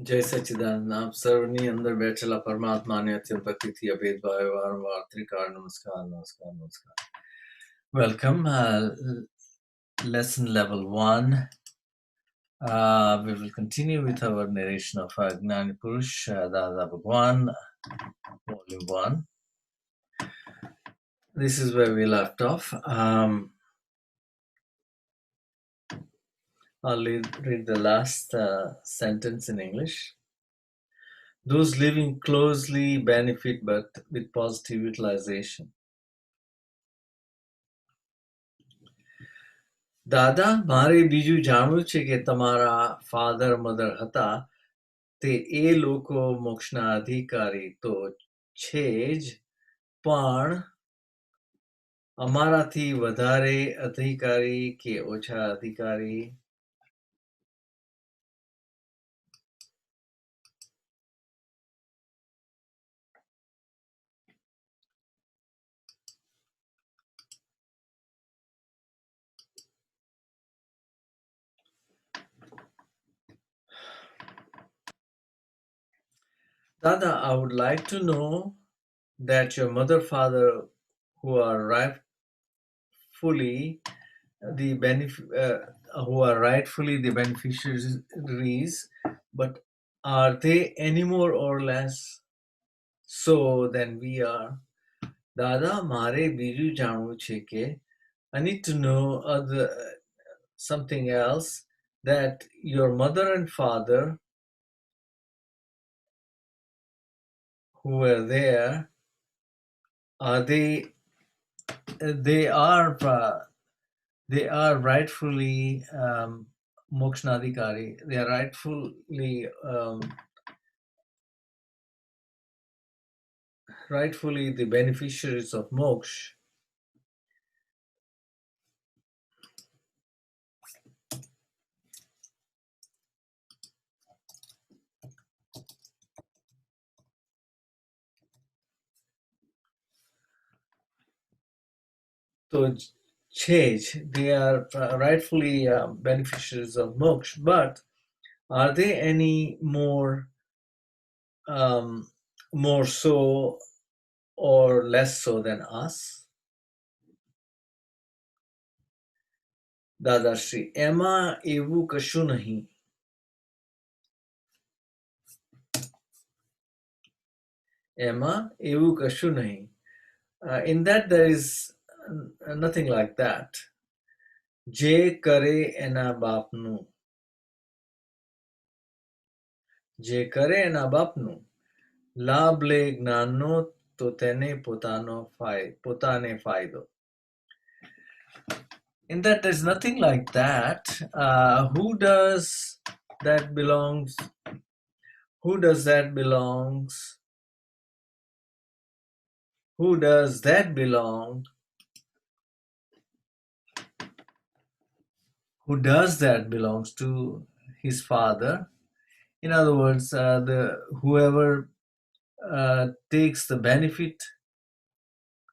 जय सच्चिदानंद। आप सर्वनी अंदर बैठेला परमात्मा ने अत्यंत भक्ति थी अभेद भाव वारंवार त्रिकाल नमस्कार नमस्कार नमस्कार. Welcome. Lesson level 1. We will continue with our narration of Gnani Purush, Dada Bhagwan, volume 1. This is where we left off. I'll read the last sentence in English. Those living closely benefit, but with positive utilization. દાદા, મારે બીજું જાણવું છે કે તમારા father mother હતા તે એ લોકો મોક્ષના અધિકારી તો છે જ, પણ અમારાથી વધારે અધિકારી કે ઓછા અધિકારી? Dada, I would like to know that your mother, father, who are rightfully the beneficiaries, but are they any more or less so than we are? Dada, mare biju જાણવું છે કે I need to know something else, that your mother and father who were there, are they are rightfully mokshnadikari. They are rightfully the beneficiaries of moksha. So change, they are rightfully beneficiaries of moksha, but are they any more so or less so than us? Dadashri, એમાં એવું કશું નહીં. એમાં એવું કશું નહીં. In that there is nothing like that. જે કરે એના બાપનું. જે કરે એના બાપનું. લાભ લે જ્ઞાનનો તો તેને પોતાને ફાયદો. In that there's nothing like that. Who does that belongs? Who does that belong? Who does that belongs to his father. In other words, whoever takes the benefit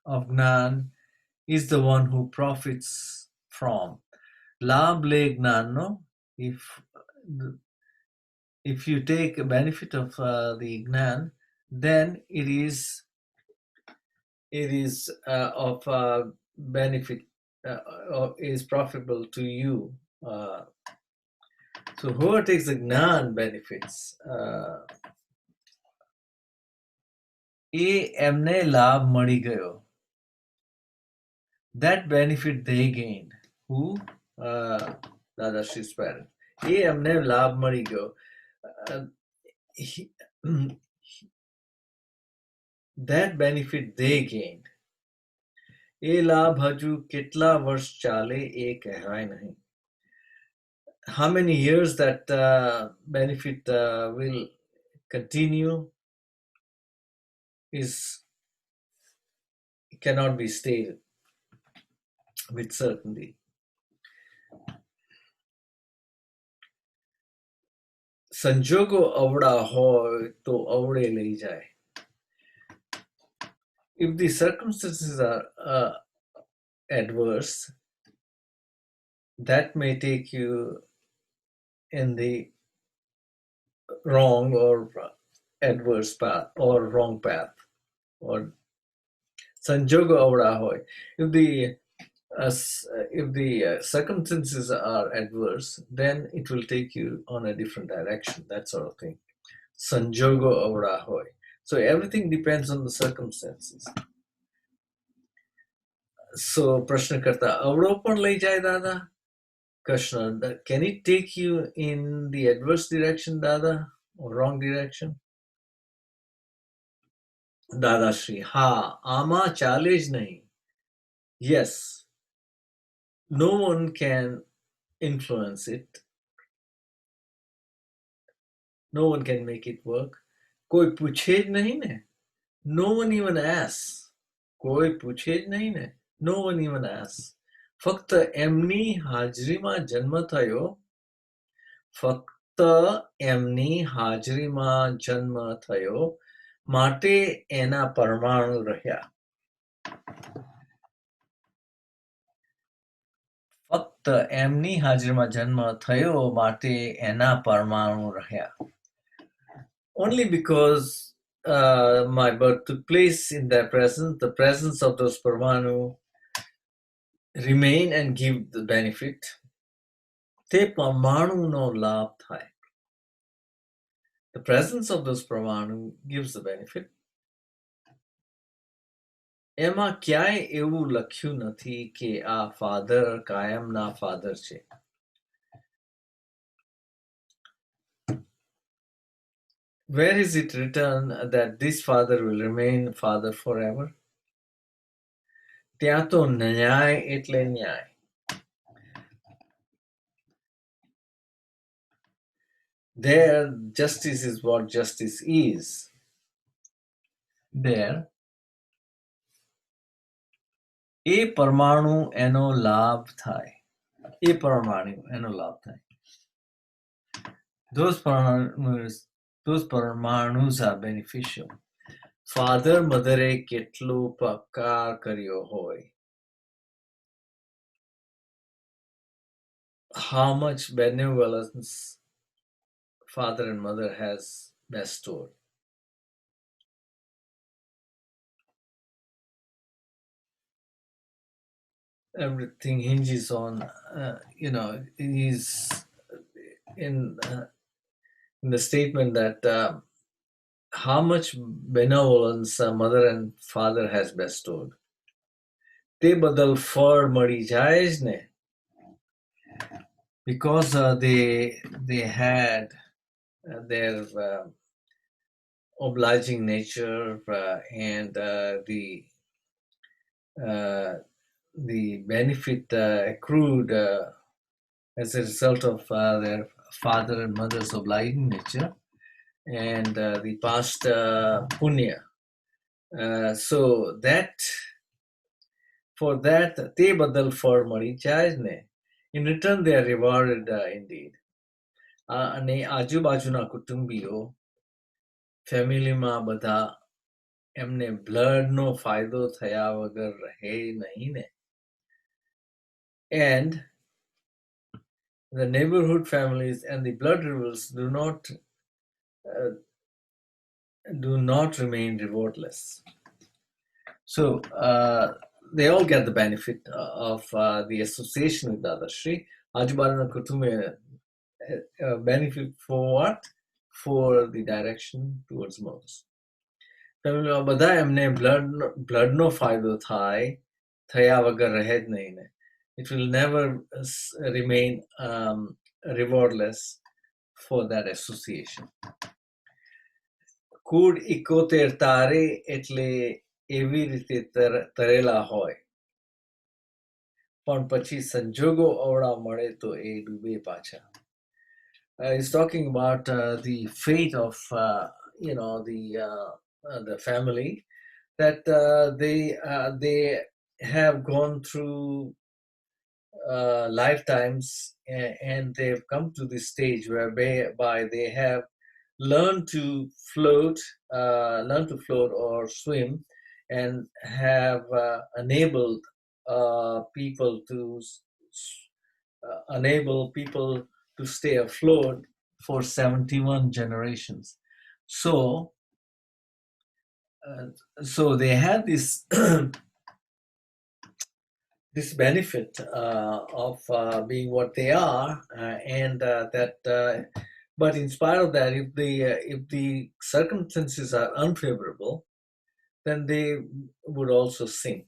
of Gnan is the one who profits from. Labh le gnano, if you take a benefit of the Gnan, then it is of benefit, is profitable to you. So whoever takes the Gnan benefits, એ એમને લાભ મળી ગયો. That benefit they gained. Who? Dadashi's parent. એ એમને લાભ મળી ગયો. That benefit they gained. એ લાભ હજુ કેટલા વર્ષ ચાલે એ કહેવાય નહીં. How many years that benefit will continue cannot be stated with certainty. સંજોગો અવળા હોય તો અવળે લઈ જાય. If the circumstances are adverse, that may take you in the wrong or adverse path or wrong path or sanjoga avada hoy. If the circumstances are adverse, then it will take you on a different direction, that sort of thing. Sanjogo avada hoy. So everything depends on the circumstances. So Prashna karta avdo पण लई जाए दादा. Krishna, can it take you in the adverse direction, Dada, or wrong direction? Dada Shri, ha, ama challenge nahi. Yes, no one can influence it. No one can make it work. कोई पूछे नहीं ने. No one even asks. कोई पूछे नहीं ने. No one even asks. ફક્ત એમની હાજરીમાં જન્મ થયો. ફક્ત એમની હાજરીમાં જન્મ થયો માટે એના પરમાણુ રહ્યા. ફક્ત એમની હાજરીમાં જન્મ થયો માટે એના પરમાણુ રહ્યા. Only because my birth took place in their presence, the presence of those parmanu remain and give the benefit. તે પરમાણુનો લાભ થાય. The presence of those parmanu gives the benefit. એમાં ક્યાંય એવું લખ્યું નથી કે આ ફાધર કાયમના ફાધર છે. Where is it written that this father will remain father forever? ત્યાં તો ન્યાય એટલે ન્યાય. There, justice is what justice is. There, એ પરમાણુ એનો લાભ થાય. એ પરમાણુ એનો લાભ થાય. Those પરમાણુs are beneficial. Father, mother કેટલો પકાર કર્યો હોય. How much benevolence father and mother has bestowed. Everything hinges on, he's in the statement that how much benevolence mother and father has bestowed. તે બદલ ફળ મળી જાય જ ને. Because they had their obliging nature and the benefit accrued as a result of their father and mother's obliging nature and the past punya. So that for that te badal for mari જાય ને. In return they are rewarded indeed. અને આજુબાજુના કુટુંબીઓ ફેમિલીમાં બધા એમને બ્લડનો ફાયદો થયા વગર રહે નહીં ને. And the neighborhood families and the blood rivals do not remain rewardless. So they all get the benefit of the association with Dada Shri. Ajubadana Kutume benefit for what? For the direction towards Moses. બધા એમને બ્લડનો ફાયદો થાય થયા વગર રહે જ નહીં ને. It will never remain rewardless for that association. Food 71 તારે એટલે એવી રીતે તરેલા હોય. પણ પછી સંજોગો અવળા મળે તો એ ડૂબે પાછા. He's talking about the fate of the family, that they have gone through lifetimes and they've come to this stage whereby they have learned to float or swim and have enabled people to stay afloat for 71 generations. So they have this this benefit of being what they are, but in spite of that, if the circumstances are unfavorable, then they would also sink.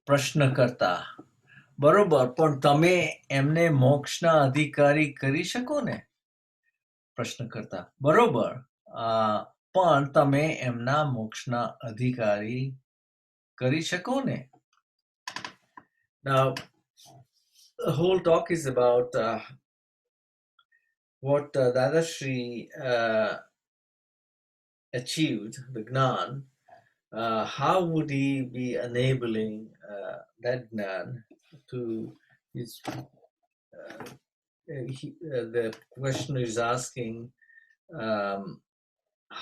પ્રશ્નકર્તા બરોબર, પણ તમે એમને મોક્ષના અધિકારી કરી શકો ને? પ્રશ્નકર્તા બરોબર, પણ તમે એમના મોક્ષના અધિકારી કરી શકો ને? Now, the whole talk is about what Dada Shri achieved, the Gnan. How would he be enabling that Gnan to his the questioner is asking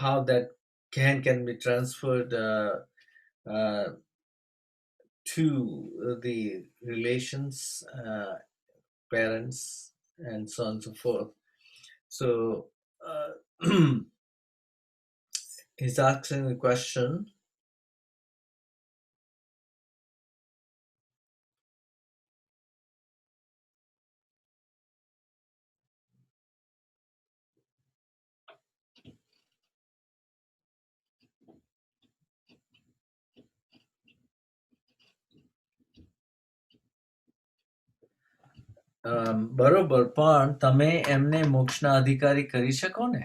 how that can be transferred to the relations, parents, and so on and so forth. So he's asking the question, બરોબર, પણ તમે એમને મોક્ષના અધિકારી કરી શકો ને?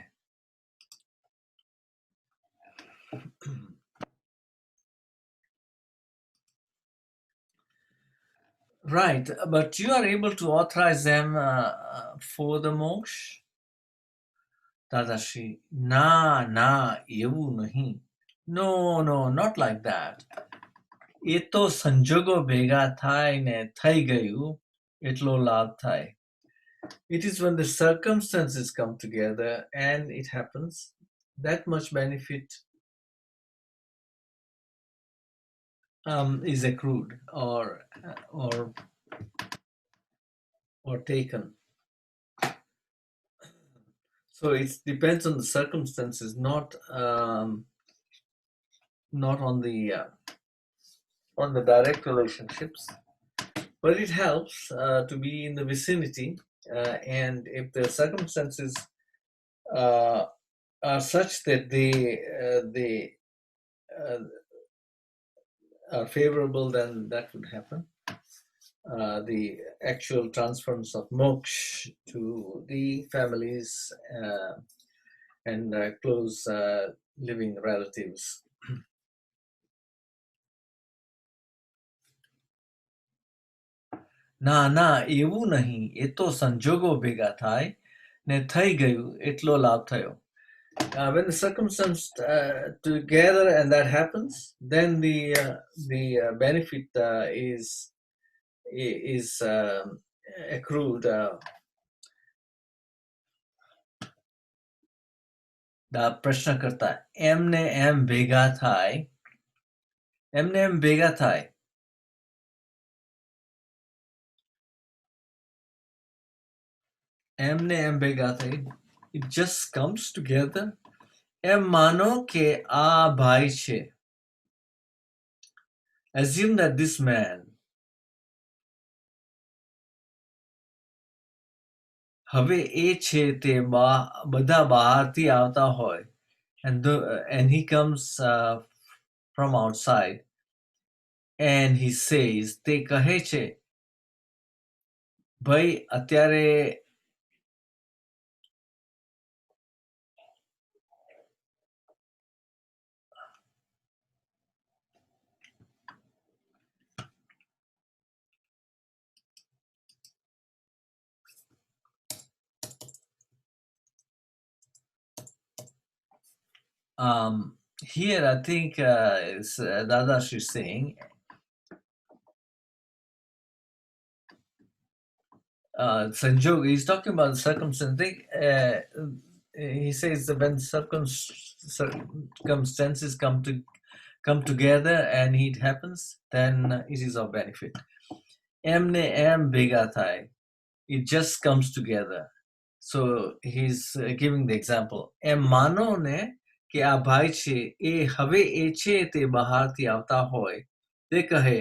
Right, but you are able to authorize them for the moksha? Dadashi, na, એવું નહીં. No, not like that. એ તો સંજોગો ભેગા થાય ને થઈ ગયું એટલો લાભ થાય. It is when the circumstances come together and it happens, that much benefit is accrued or taken. So it depends on the circumstances, not on the direct relationships, but it helps to be in the vicinity, and if the circumstances are such that they are favorable, then that would happen. The actual transference of moksha to the families and close living relatives. ના, એવું નહીં. એ તો સંજોગો ભેગા થાય ને થઈ ગયું એટલો લાભ થયો. When the circumstances together and that happens, then the benefit is accrued. પ્રશ્નકર્તા એમને એમ ભેગા થાય, એમને એમ ભેગા થાય. એમને એમ ભેગા થાય. It just comes together. એમ માનો કે આ ભાઈ છે. Assume that this man, હવે એ છે તે બધા બહારથી આવતા હોય, and he comes from outside, and he says, તે કહે છે, ભાઈ અત્યારે here I think Dada is saying Sanjog, he's talking about circumstance. He says that when circumstances come come together and it happens, then it is of benefit. M ne M bhega thai. It just comes together. So he's giving the example. Em mano ne કે આ ભાઈ છે એ હવે એ છે તે બહારથી આવતા હોય તે કહે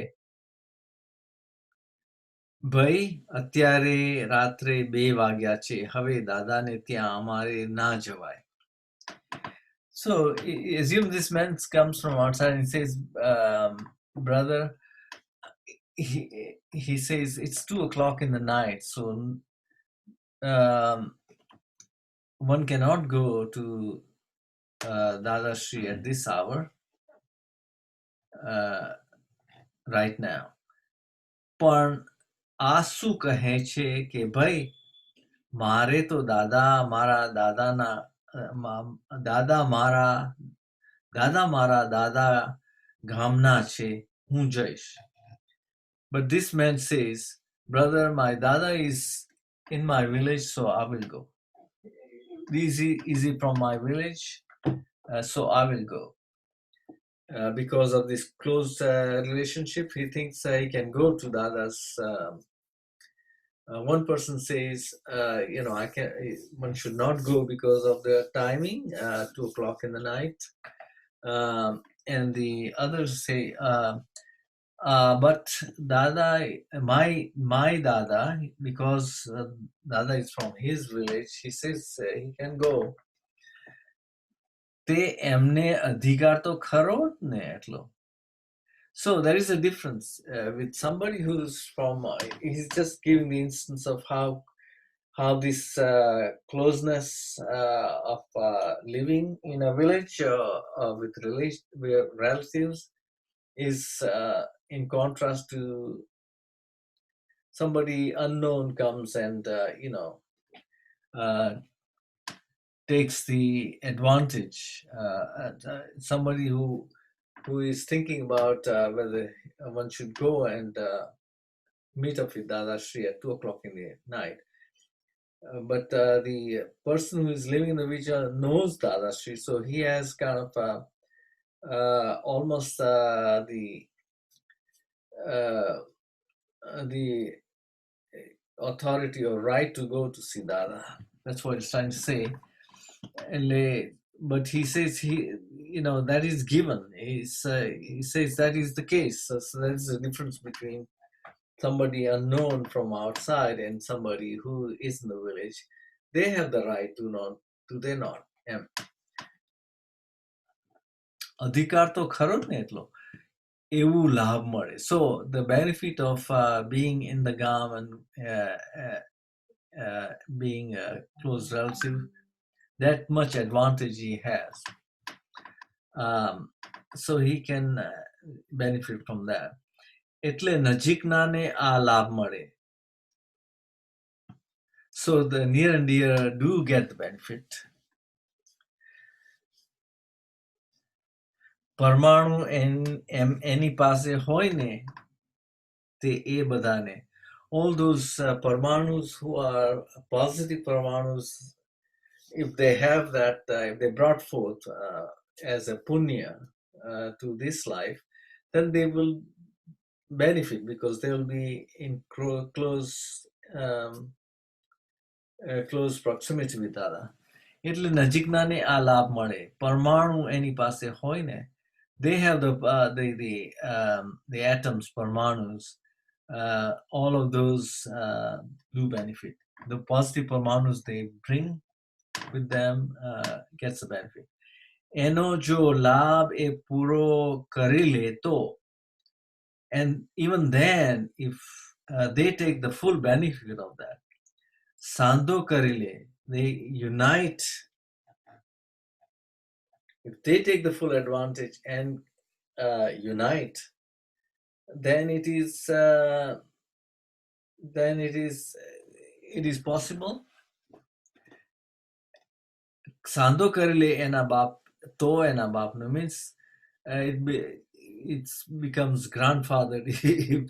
ભાઈ અત્યારે રાત્રે 2 વાગ્યા છે હવે દાદાને ત્યાં અમારે ના જવાય. So assume this man comes from outside and says, brother, he says it's 2 o'clock in the night, so one cannot go to Dada Shri at this hour right now. પણ આ શું કહે છે કે ભાઈ મારે તો દાદા મારા દાદાના દાદા મારા દાદા ગામના છે હું જઈશ. But this man says, brother, my dada is in my village, so I will go. Is he from my village? So I will go. Because of this close relationship, he thinks he can go to Dada's. One person says, one should not go because of the timing, 2 o'clock in the night. And the others say, but Dada, my Dada, because Dada is from his village, he says he can go. તે એમને અધિકાર તો ખરો જ ને એટલો. So there is a difference with somebody who's from, he's just giving the instance of how this closeness of living in a village with relatives is in contrast to somebody unknown comes and, takes the advantage. Somebody who is thinking about whether one should go and meet up with Dada Shri at 2 o'clock in the night. But the person who is living in the village knows Dada Shri, so he has kind of almost the authority or right to go to see Dada. That's what he's trying to say. But he says that is given. He says that is the case. So there is a difference between somebody unknown from outside and somebody who is in the village. They have the right to not. Do they not? અધિકાર તો ખરો જ ને એટલો એવું લાભ મળે. So the benefit of being in the gam and being a close relative, that much advantage he has. So he can benefit from that. એટલે નજીકનાને આ લાભ મળે. So the near and dear do get the benefit. પરમાણુ એની પાસે હોય ને તે એ બધાને, all those parmanus who are positive parmanus, if they have that, if they brought forth as a punya to this life, then they will benefit because they will be in close proximity with Dada. એટલે નજીકનાને આ લાભ મળે. પરમાણુ એની પાસે હોય ને, they have the atoms, parmanus, all of those do benefit. The positive parmanus they bring with them gets the benefit. એનો જો લાભ એ પૂરો કરી લે તો, and even then if they take the full benefit of that, સાંધો કરી લે, they unite. If they take the full advantage and unite, then it is possible. સાંધો કરી લે એના બાપ તો એના બાપનો means it becomes grandfather if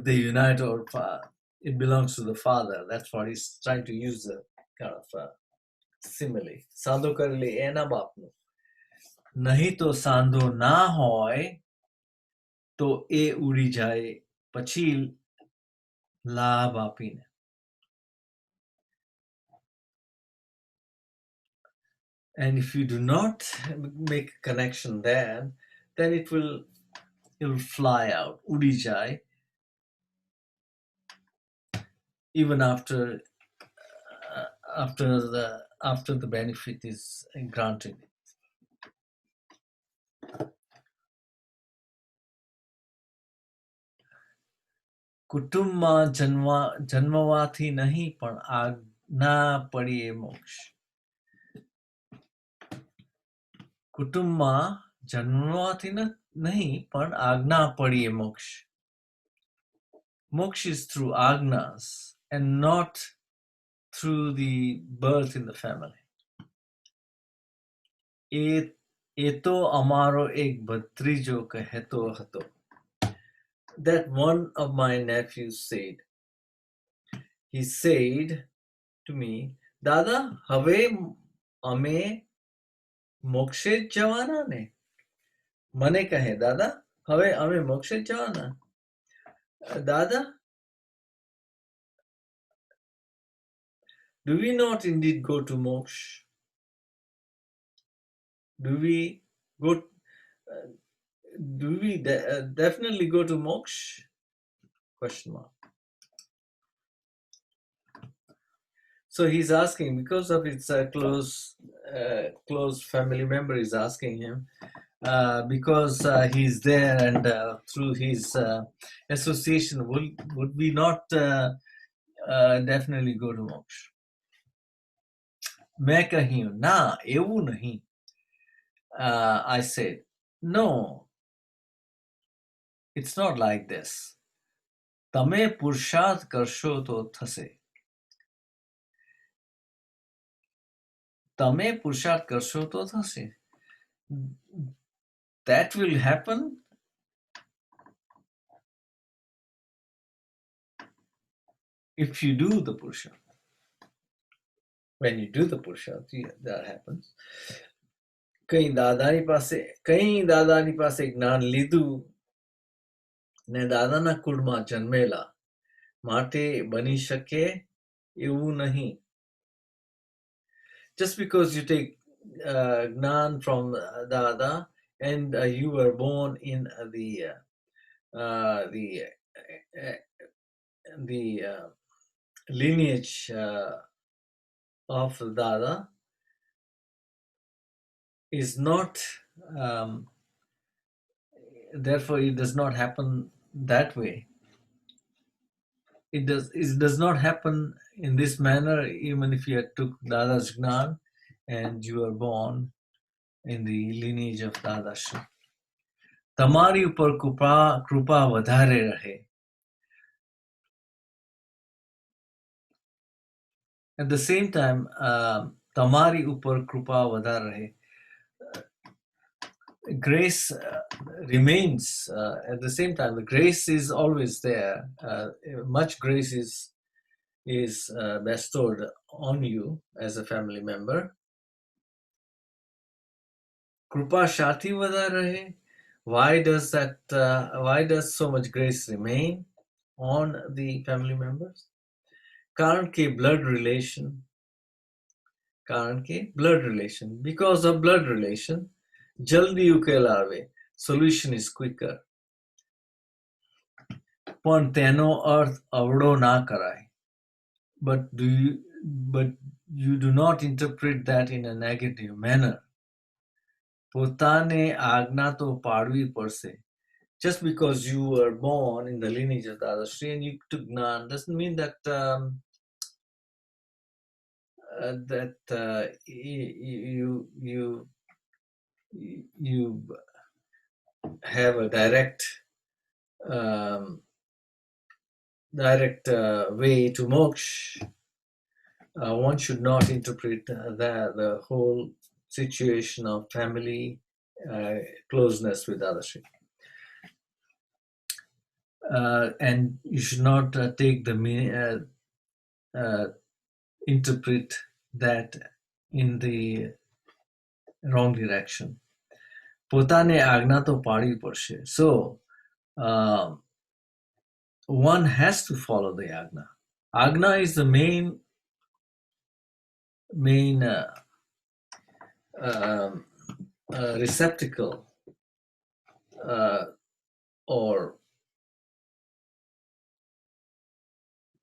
they unite, or it belongs to the father. That's what he's trying to use, the kind of simile. સાંધો કરી લે એના બાપનો, નહીં તો સાંધો ના હોય તો એ ઉડી જાય પછી લાભ આપીને. And if you do not make a connection there, then it will fly out, udi jai, even after the benefit is granted. કુટુંબમાં જન્મવાથી નહીં પણ આજ્ઞા પડી એ મોક્ષ. કુટુંબમાં જન્મવાથી નહીં પણ આજ્ઞા પડી એ મોક્ષ. Moksha is through agnas and not through the birth in the family. એ તો અમારો એક ભત્રીજો કહેતો હતો. That one of my nephews said. He said to me, Dada, હવે અમે મોક્ષે જ જવાના ને? મને કહે, દાદા, હવે અમે મોક્ષે જ જવાના? Dada, do we not indeed go to moksha? Do we definitely go to moksha? Question mark. So he's asking, because of his close family member is asking him, because he's there and through his association, would we not definitely go to moksha? मैं कही हूँ, ना, એવું नहीं. I said, no, it's not like this. તમે પુરુષાર્થ કરશો તો થશે. તમે પુરુષાર્થ કરશો તો થશે. That will happen if you do the puruषार्थ. When you do the puruષાર્થ, that happens. કઈ દાદાની પાસે જ્ઞાન લીધું ને દાદાના કુળમાં જન્મેલા માટે બની શકે એવું નહીં. Just because you take Gnan from Dada and you were born in the lineage of Dada is not, therefore it does not happen that way. It does not happen in this manner, even if you took Dada's Gnan and you were born in the lineage of Dada Shri. તમારી ઉપર કૃપા વધારે રહે. At the same time, તમારી ઉપર કૃપા વધારે રહે. Grace remains at the same time. The grace is always there. Much grace is bestowed on you as a family member. Krupa shati vada rahe. Why does so much grace remain on the family members? Karan ke blood relation. Because of blood relation, jaldi ukel આવે. Solution is quicker. પણ તેનો અર્થ અવળો ના કરાય. But you do not interpret that in a negative manner. પોતાને આજ્ઞા તો પાડવી પડશે. Just because you were born in the lineage of Dada Shri and you took Gnan doesn't mean that you have a direct way to moksha. One should not interpret the whole situation of family closeness with Dada Shri. And you should not interpret that in the wrong direction. પોતાને આજ્ઞા તો પાડવી પડશે. So one has to follow the ajna. Ajna is the main um, receptacle or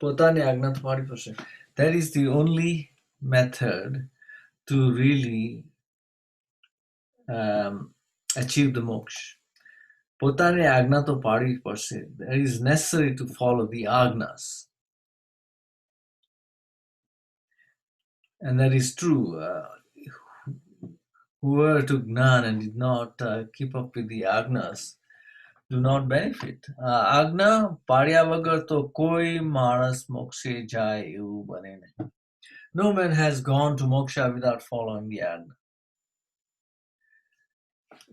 પોતાની આજ્ઞા તો પાડવી પડશે. That is the only method to really achieve the moksha. પોતાની આજ્ઞા તો પાડવી પડશે. It is necessary to follow the agnas. And that is true. Whoever took Gnani and did not keep up with the agnas do not benefit. આજ્ઞા પાડ્યા વગર તો કોઈ માણસ મોક્ષે જાય એવું બને નહીં. No man has gone to moksha without following the ajna.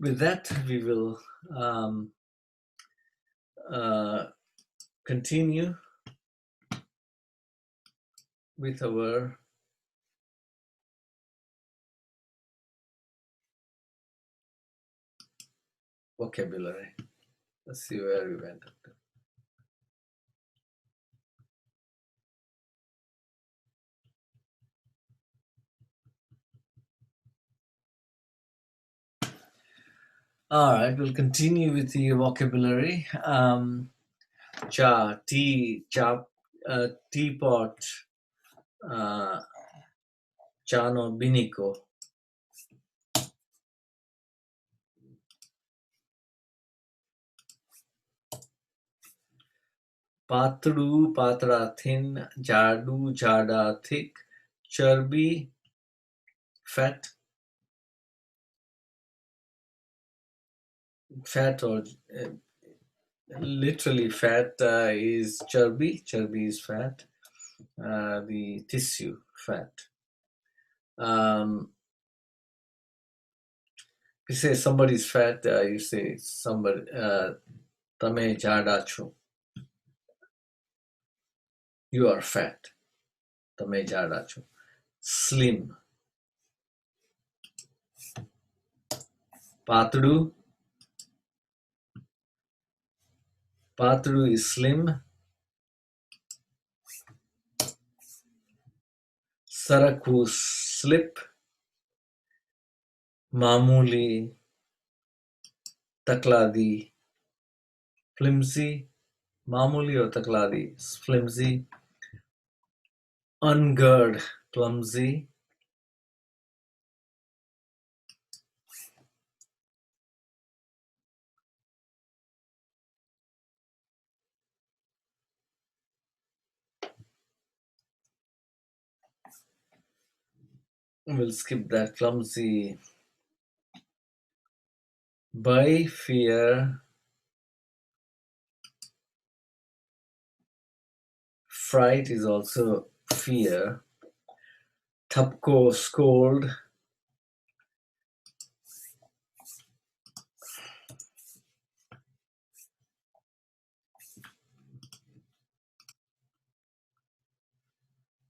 With that, we will continue with our vocabulary. Let's see where we went up to. All right, we'll continue with the vocabulary. Cha, tea, chop, teapot, chano biniko. Patru, patra, thin, jadu, jada, thick, charbi, fat. Fat or literally fat is charbi. Charbi is fat. The tissue fat. If you say somebody's fat, you say somebody tame jada chu. You are fat. Tame jada chu. Slim. Patru. Patru is slim. Saraku slip. Mamuli takladi flimsy. Mamuli or takladi flimsy. Ungird clumsy. We'll skip that. Clumsy. By fear. Fright is also fear. Thapko scold.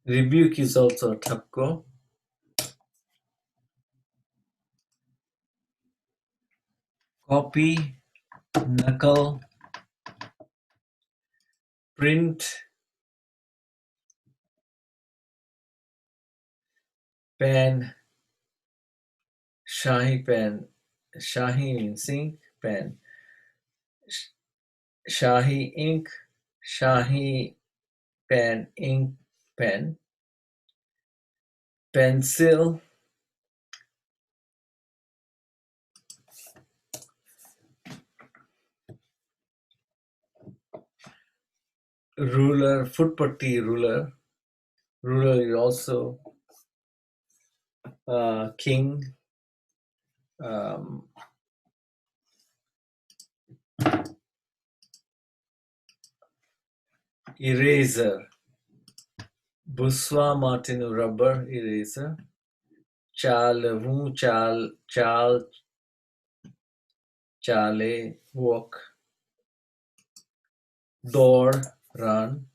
Rebuke is also thapko. Copy, knuckle, print, pen, shahi pen. Shahi means ink, pen. Shahi ink, shahi pen, ink, pen. Pencil, ruler, footpatti ruler. Ruler is also king. Eraser. Buswa Martinu rubber eraser. Chal, chale, walk. Door, run.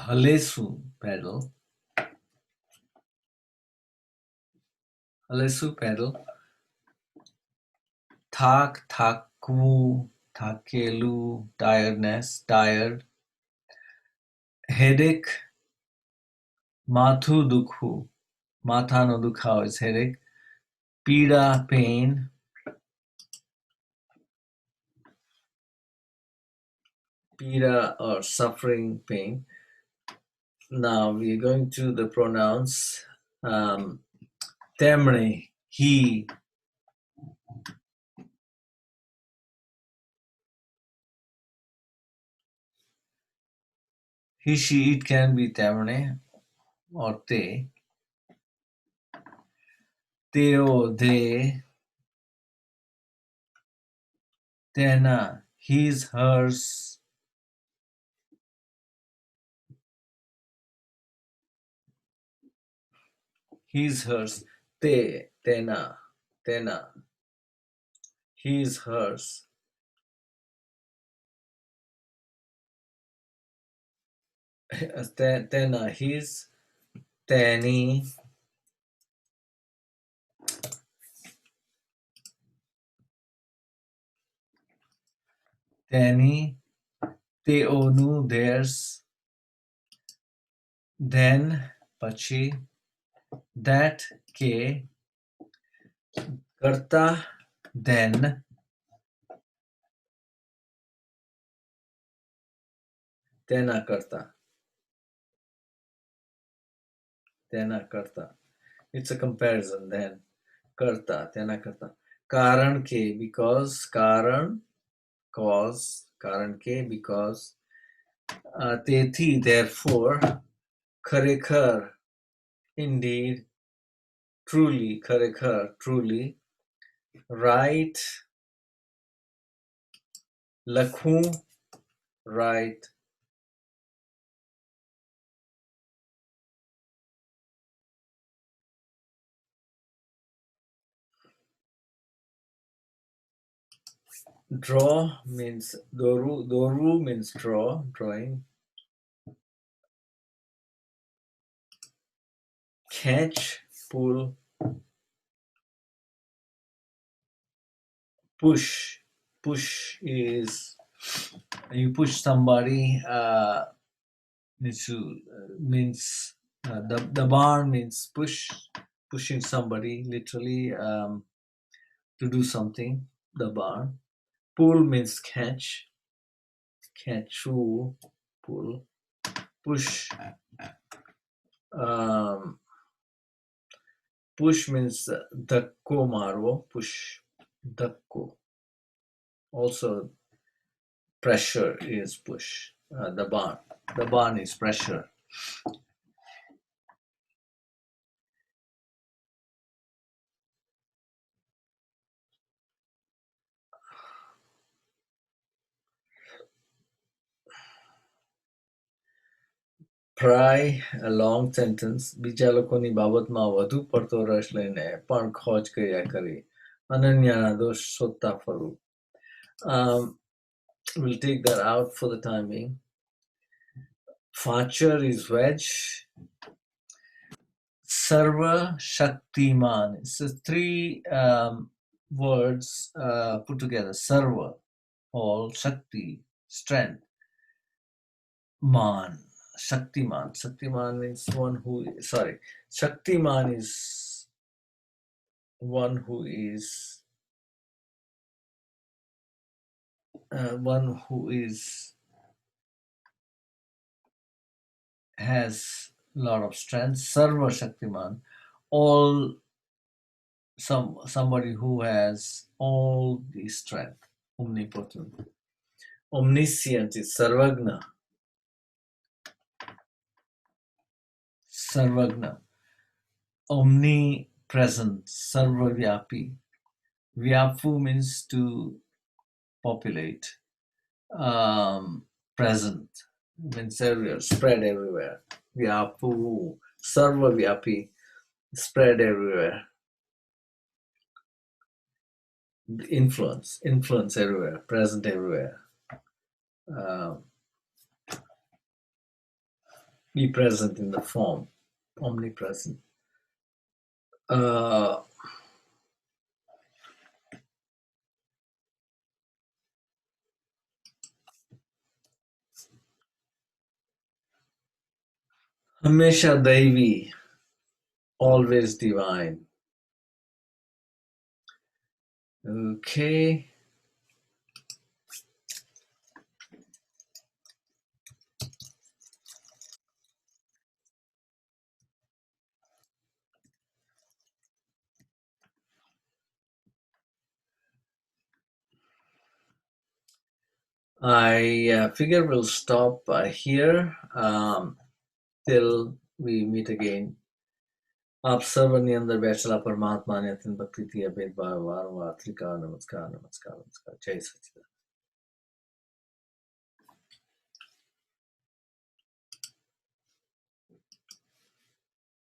Halesu pedal. Halesu pedal. Thak, thaku, thakelu, tiredness, tired. Headache, mathu dukhu. Matha no dukha is headache. Pida, pain. Pida or suffering, pain. Now we are going to the pronouns. Temne, he. He, she, it can be temne or te. Teo, they. Tena, his, hers. His, hers. Te, tena, tena. His, hers. Tena, his. Teni. Teni. Teonu, theirs. Then, pachi. That, ke. Karta, then. Tena karta. Tena karta. It's a comparison then. Karta, tena karta. Karan ke, because. Karan, cause. Karan ke, because. Tethi, therefore. Kharikhar, indeed. Truly, kharikhar, truly. Right. Lakhu, right. Draw means doru. Doru means draw, drawing. Catch, pull. Push. Push is you push somebody. Means the barn means pushing somebody literally to do something. The barn. Pull means catch. Catchu, pull. Push. Push means dakko maro. Push. Dakko. Also, pressure is push. The barn. The barn is pressure. Pry, a long sentence. બીજા લોકોની બાબતમાં વધુ પડતો રસ લઈને પણ ખોજ કર્યા કરી. અનન્યાના દોષ શોધતા ફરવું. We'll take that out for the time being. Facher is wedge. Sarva Shaktiman. So three words put together. Sarva, all. Shakti, strength. Man, Shaktiman. Shaktiman means one who. Sorry, Shaktiman is one who is has a lot of strength. Sarva Shaktiman, all. Somebody who has all the strength. Omnipotent. Omniscient is Sarvagna. Sarvagna. Omnipresent, Sarvavyapi. Vyapu means to populate. Present means everywhere, spread everywhere. Vyapu, Sarvavyapi, spread everywhere. Influence everywhere, present everywhere. be present in the form, omnipresent. Uh, Hamesha Devi, always divine. Okay. I figure we'll stop here till we meet again. आप सर्वनि अंदर बैठला परमात्मा ने अत्यंत भक्ति थी अभेद भाव वारंवार त्रिकाल नमस्कार नमस्कार नमस्कार जय सच्चिदानंद